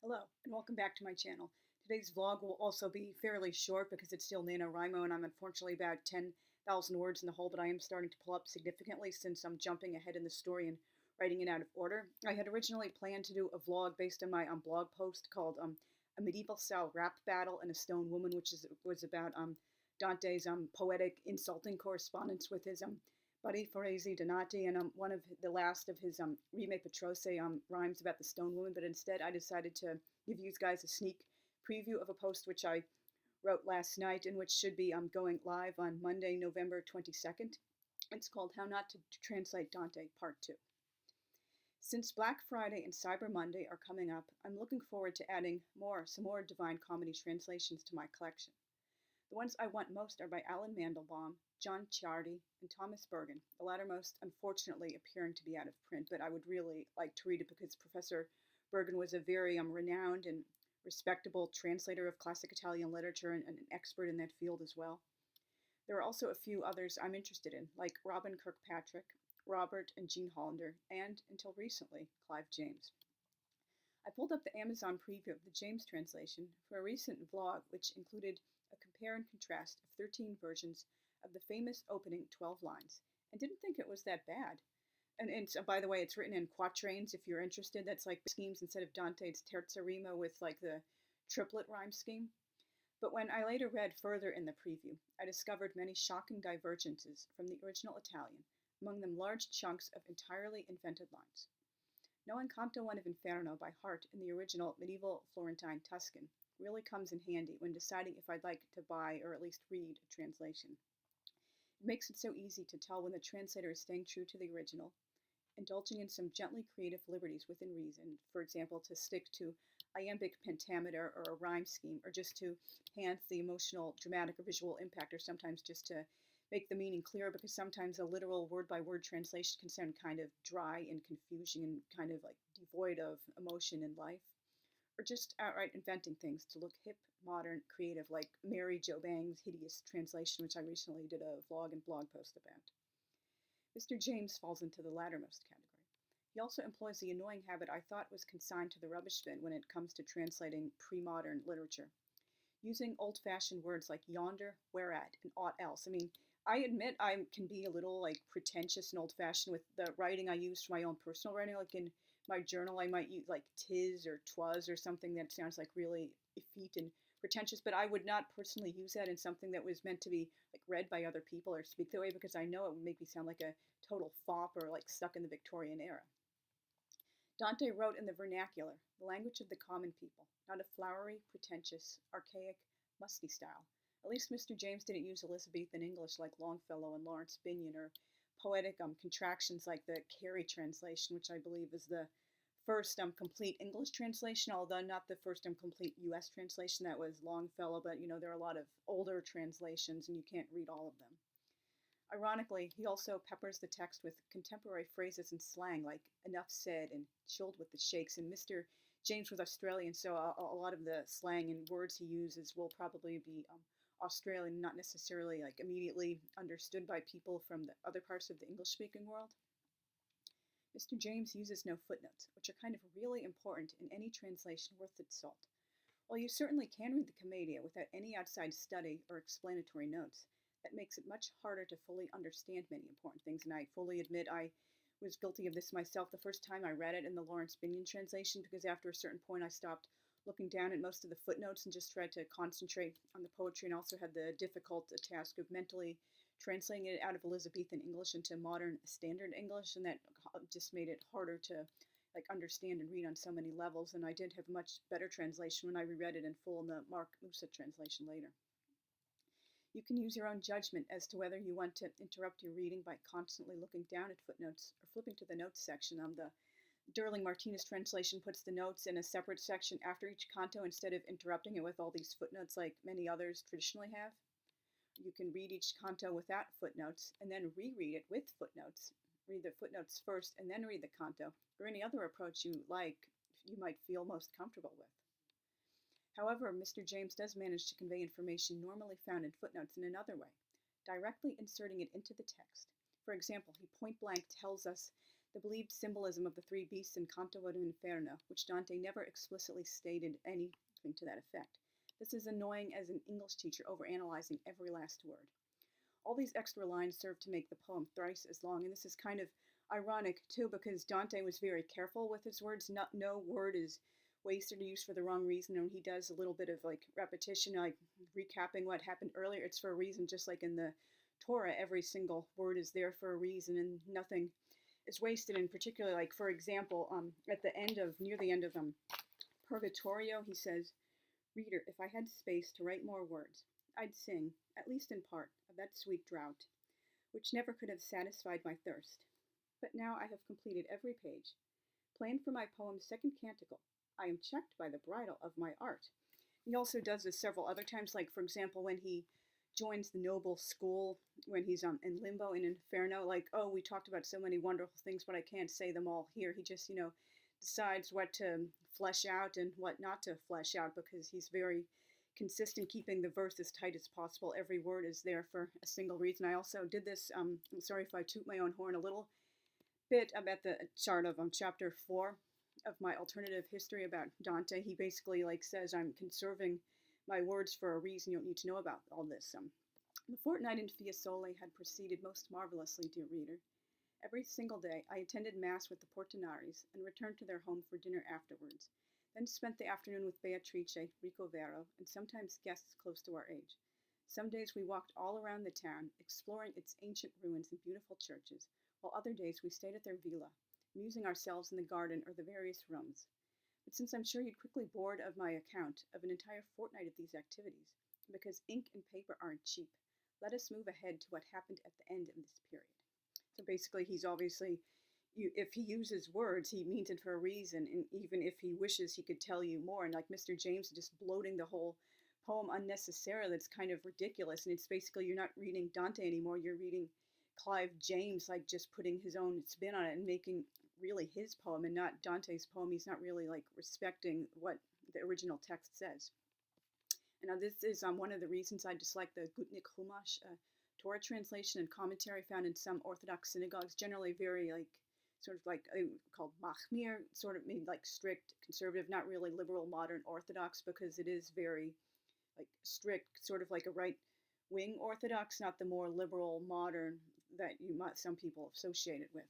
Hello, and welcome back to my channel. Today's vlog will also be fairly short because it's still NaNoWriMo and I'm unfortunately about 10,000 words in the hole, but I am starting to pull up significantly since I'm jumping ahead in the story and writing it out of order. I had originally planned to do a vlog based on my blog post called A Medieval Style Rap Battle and a Stone Woman, which was about Dante's poetic insulting correspondence with his buddy Forese Donati, and one of the last of his Rime Petrose rhymes about the stone woman. But instead, I decided to give you guys a sneak preview of a post which I wrote last night, and which should be going live on Monday, November 22nd. It's called How Not to Translate Dante, Part 2. Since Black Friday and Cyber Monday are coming up, I'm looking forward to adding some more Divine Comedy translations to my collection. The ones I want most are by Alan Mandelbaum, John Ciardi, and Thomas Bergen, the latter most unfortunately appearing to be out of print, but I would really like to read it because Professor Bergen was a very renowned and respectable translator of classic Italian literature and an expert in that field as well. There are also a few others I'm interested in, like Robin Kirkpatrick, Robert and Jean Hollander, and, until recently, Clive James. I pulled up the Amazon preview of the James translation for a recent vlog which included a compare and contrast of 13 versions of the famous opening 12 lines, and didn't think it was that bad. And so, by the way, it's written in quatrains if you're interested. That's like schemes instead of Dante's terza rima with like the triplet rhyme scheme. But when I later read further in the preview, I discovered many shocking divergences from the original Italian, among them large chunks of entirely invented lines. Knowing Canto 1 of Inferno by heart in the original medieval Florentine Tuscan really comes in handy when deciding if I'd like to buy or at least read a translation. It makes it so easy to tell when the translator is staying true to the original, indulging in some gently creative liberties within reason, for example, to stick to iambic pentameter or a rhyme scheme, or just to enhance the emotional, dramatic, or visual impact, or sometimes just to make the meaning clearer, because sometimes a literal word-by-word translation can sound kind of dry and confusing and kind of like devoid of emotion and life, or just outright inventing things to look hip, modern, creative, like Mary Jo Bang's hideous translation, which I recently did a vlog and blog post about. Mr. James falls into the lattermost category. He also employs the annoying habit I thought was consigned to the rubbish bin when it comes to translating pre-modern literature, using old-fashioned words like yonder, whereat, and aught else. I mean, I admit I can be a little like pretentious and old-fashioned with the writing I use for my own personal writing. Like in my journal, I might use like tis or twas or something that sounds like really effete and pretentious, but I would not personally use that in something that was meant to be like read by other people or speak that way, because I know it would make me sound like a total fop or like stuck in the Victorian era. Dante wrote in the vernacular, the language of the common people, not a flowery, pretentious, archaic, musty style. At least Mr. James didn't use Elizabethan English like Longfellow and Lawrence Binyon, or poetic contractions like the Carey translation, which I believe is the first complete English translation, although not the first complete US translation. That was Longfellow, but there are a lot of older translations and you can't read all of them. Ironically, he also peppers the text with contemporary phrases and slang like enough said and chilled with the shakes. And Mr. James was Australian, so a lot of the slang and words he uses will probably be Australian, not necessarily like immediately understood by people from the other parts of the English-speaking world. Mr. James uses no footnotes, which are kind of really important in any translation worth its salt. While you certainly can read the Commedia without any outside study or explanatory notes, that makes it much harder to fully understand many important things, and I fully admit I was guilty of this myself the first time I read it in the Lawrence Binyon translation, because after a certain point I stopped looking down at most of the footnotes and just tried to concentrate on the poetry, and also had the difficult task of mentally translating it out of Elizabethan English into modern standard English, and that just made it harder to like understand and read on so many levels. And I did have a much better translation when I reread it in full in the Mark Musa translation later. You can use your own judgment as to whether you want to interrupt your reading by constantly looking down at footnotes or flipping to the notes section. The Derling Martinez translation puts the notes in a separate section after each canto instead of interrupting it with all these footnotes like many others traditionally have. You can read each canto without footnotes and then reread it with footnotes. Read the footnotes first and then read the canto, or any other approach you might feel most comfortable with. However, Mr. James does manage to convey information normally found in footnotes in another way, directly inserting it into the text. For example, he point blank tells us the believed symbolism of the three beasts in Canto ad Inferno, which Dante never explicitly stated anything to that effect. This is annoying as an English teacher overanalyzing every last word. All these extra lines serve to make the poem thrice as long, and this is kind of ironic too because Dante was very careful with his words. No word is wasted or used for the wrong reason, and he does a little bit of like repetition, like recapping what happened earlier. It's for a reason, just like in the Torah, every single word is there for a reason, and nothing is wasted. In particular, like for example, at the end of near the end of Purgatorio, he says, "Reader, if I had space to write more words, I'd sing, at least in part, of that sweet draught, which never could have satisfied my thirst. But now I have completed every page. Planned for my poem's second canticle, I am checked by the bridle of my art." He also does this several other times, like for example, when he joins the noble school, when he's in Limbo in Inferno, like, oh, we talked about so many wonderful things, but I can't say them all here. He just, decides what to flesh out and what not to flesh out because he's very consistent, keeping the verse as tight as possible. Every word is there for a single reason. I also did this, I'm sorry if I toot my own horn a little bit about the chart of chapter 4 of my alternative history about Dante. He basically like says, I'm conserving my words for a reason. You don't need to know about all this. The fortnight in Fiesole had proceeded most marvelously, dear reader. Every single day I attended Mass with the Portinaris and returned to their home for dinner afterwards, then spent the afternoon with Beatrice, Ricovero, and sometimes guests close to our age. Some days we walked all around the town, exploring its ancient ruins and beautiful churches, while other days we stayed at their villa, amusing ourselves in the garden or the various rooms. But since I'm sure you'd quickly bored of my account of an entire fortnight of these activities, because ink and paper aren't cheap, let us move ahead to what happened at the end of this period. So basically, he's obviously, if he uses words, he means it for a reason, and even if he wishes, he could tell you more. And like Mr. James just bloating the whole poem unnecessarily, that's kind of ridiculous. And it's basically, you're not reading Dante anymore, you're reading Clive James, like just putting his own spin on it and making really his poem and not Dante's poem. He's not really like respecting what the original text says. And now this is one of the reasons I dislike the Gutnick Chumash Torah translation and commentary found in some Orthodox synagogues, generally very like sort of like called Machmir, sort of made like strict, conservative, not really liberal, modern Orthodox, because it is very like strict, sort of like a right-wing Orthodox, not the more liberal, modern that some people associate it with.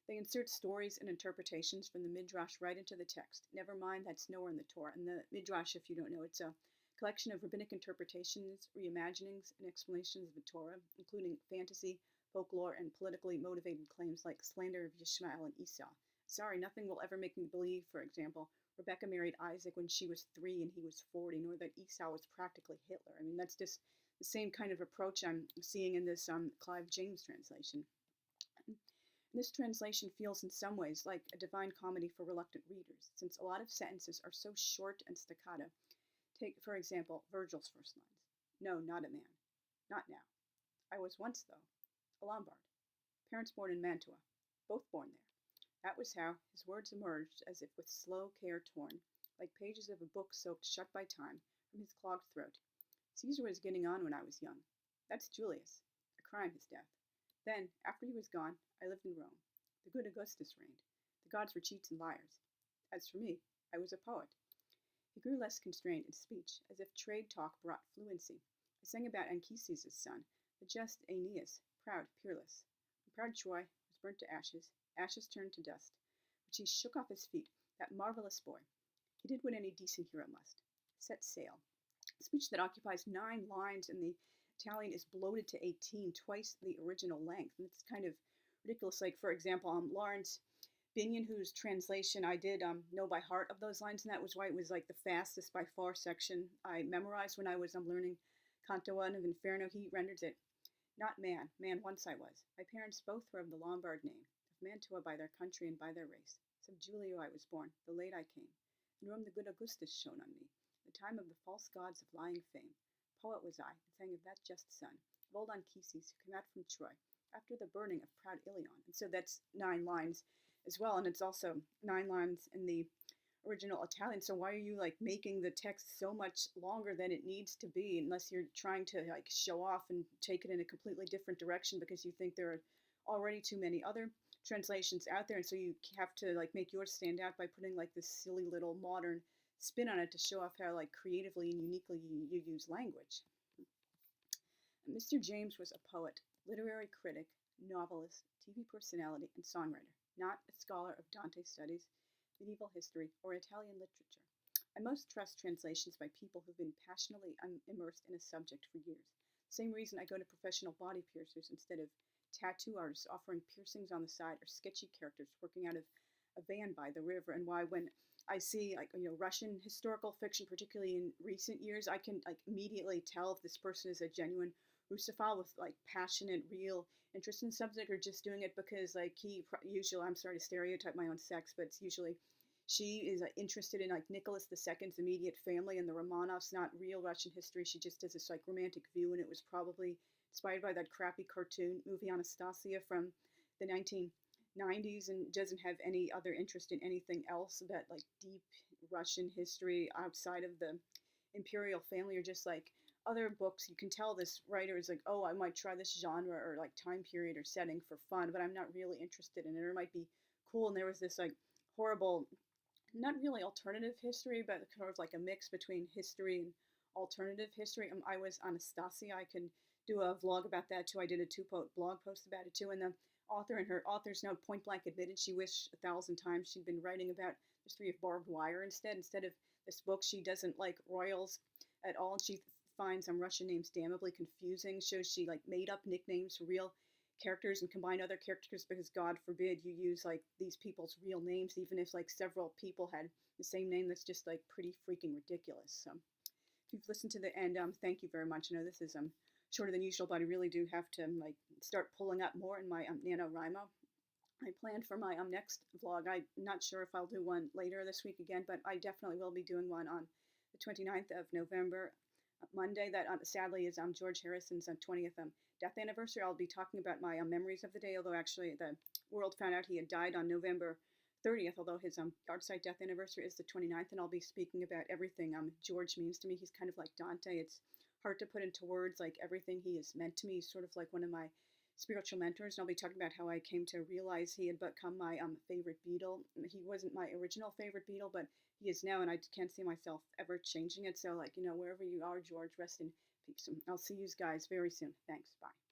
They insert stories and interpretations from the Midrash right into the text. Never mind, that's nowhere in the Torah. And the Midrash, if you don't know, it's a collection of rabbinic interpretations, reimaginings, and explanations of the Torah, including fantasy, folklore, and politically motivated claims like slander of Ishmael and Esau. Sorry, nothing will ever make me believe, for example, Rebecca married Isaac when she was 3 and he was 40, nor that Esau was practically Hitler. I mean, that's just the same kind of approach I'm seeing in this Clive James translation. This translation feels in some ways like a divine comedy for reluctant readers, since a lot of sentences are so short and staccato. Take, for example, Virgil's first lines. No, not a man. Not now. I was once, though, a Lombard. Parents born in Mantua. Both born there. That was how his words emerged, as if with slow care torn, like pages of a book soaked shut by time, from his clogged throat. Caesar was getting on when I was young. That's Julius. A crime, his death. Then, after he was gone, I lived in Rome. The good Augustus reigned. The gods were cheats and liars. As for me, I was a poet. He grew less constrained in speech, as if trade talk brought fluency. I sang about Anchises' son, the just Aeneas, proud, peerless. When proud Troy was burnt to ashes, ashes turned to dust, which he shook off his feet, that marvelous boy. He did what any decent hero must, set sail. A speech that occupies 9 lines in the Italian is bloated to 18, twice the original length. And it's kind of ridiculous. Like, for example, Lawrence Binion, whose translation I did know by heart of those lines, and that was why it was like the fastest by far section I memorized when I was learning Canto I of Inferno. He renders it, not man, man once I was. My parents both were of the Lombard name, of Mantua by their country and by their race. Sub Julio I was born, the late I came. In Rome the good Augustus shone on me, the time of the false gods of lying fame. Poet was I, and sang of that just son, of old Anchises, who came out from Troy, after the burning of proud Ilion. And so that's 9 lines as well, and it's also 9 lines in the original Italian. So why are you like making the text so much longer than it needs to be, unless you're trying to like show off and take it in a completely different direction because you think there are already too many other translations out there, and so you have to like make yours stand out by putting like this silly little modern spin on it to show off how like creatively and uniquely you use language. Mr. James was a poet, literary critic, novelist, TV personality, and songwriter, not a scholar of Dante studies, medieval history, or Italian literature. I most trust translations by people who've been passionately immersed in a subject for years. Same reason I go to professional body piercers instead of tattoo artists offering piercings on the side or sketchy characters working out of a van by the river, and why when I see like Russian historical fiction, particularly in recent years, I can like immediately tell if this person is a genuine Russophile with like passionate, real interest in subject, or just doing it because like he usually, I'm sorry to stereotype my own sex, but it's usually she is interested in like Nicholas II's immediate family and the Romanovs, not real Russian history. She just has this like romantic view, and it was probably inspired by that crappy cartoon movie Anastasia from the 1990s, and doesn't have any other interest in anything else about like deep Russian history outside of the imperial family, or just like other books. You can tell this writer is like, oh, I might try this genre or like time period or setting for fun, but I'm not really interested in it. Or it might be cool. And there was this like horrible, not really alternative history, but kind of like a mix between history and alternative history. I was Anastasia. I can do a vlog about that too. I did a blog post about it too. And the author and her author's note point blank admitted she wished 1,000 times she'd been writing about the history of barbed wire instead of this book. She doesn't like royals at all, and she finds Russian names damnably confusing. Shows she like made up nicknames for real characters and combined other characters because God forbid you use like these people's real names, even if like several people had the same name. That's just like pretty freaking ridiculous. So if you've listened to the end, thank you very much. I know this is shorter than usual, but I really do have to like start pulling up more in my NaNoWriMo. I planned for my next vlog. I'm not sure if I'll do one later this week again, but I definitely will be doing one on the 29th of November, Monday. That sadly is George Harrison's 20th death anniversary. I'll be talking about my memories of the day, although actually the world found out he had died on November 30th, although his yard-site death anniversary is the 29th, and I'll be speaking about everything George means to me. He's kind of like Dante. It's hard to put into words like everything he has meant to me. He's sort of like one of my spiritual mentors, and I'll be talking about how I came to realize he had become my favorite Beatle. He wasn't my original favorite Beatle, but he is now, and I can't see myself ever changing it. So like, wherever you are, George, rest in peace. And I'll see you guys very soon. Thanks. Bye.